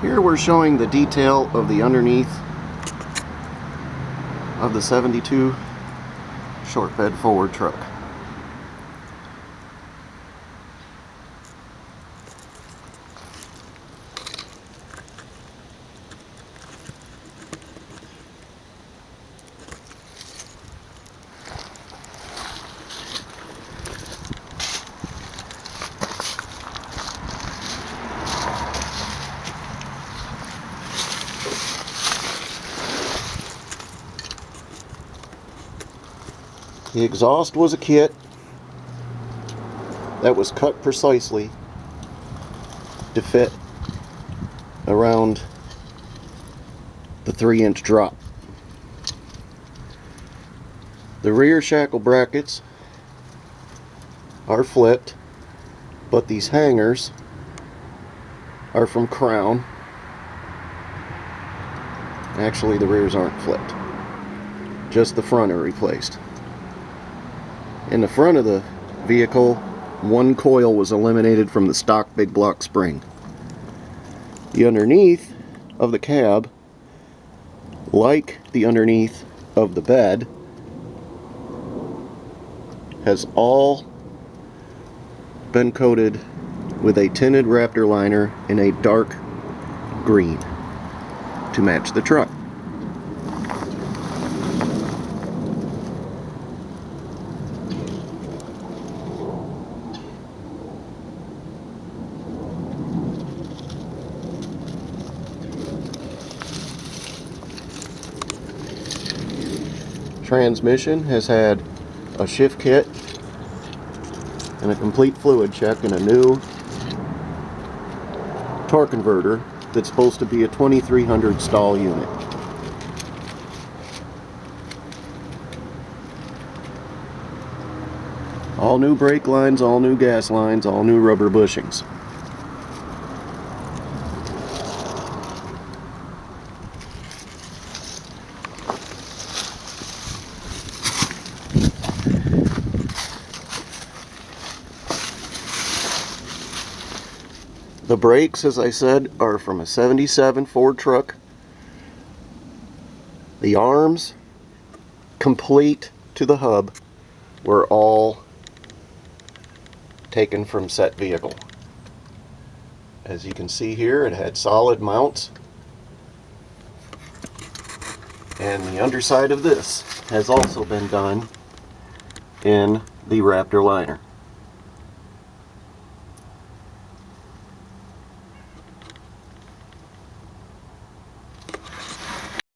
Here we're showing the detail of the underneath of the 72 short bed forward truck. The exhaust was a kit that was cut precisely to fit around the 3-inch drop. The rear shackle brackets are flipped, but these hangers are from Crown. Actually, the rears aren't flipped, just the front are replaced. In the front of the vehicle, one coil was eliminated from the stock big block spring. The underneath of the cab, like the underneath of the bed, has all been coated with a tinted Raptor liner in a dark green to match the truck. Transmission has had a shift kit and a complete fluid check and a new torque converter that's supposed to be a 2300 stall unit. All new brake lines, all new gas lines, all new rubber bushings. The brakes, as I said, are from a 77 Ford truck. The arms, complete to the hub, were all taken from set vehicle. As you can see here, it had solid mounts. And the underside of this has also been done in the Raptor liner.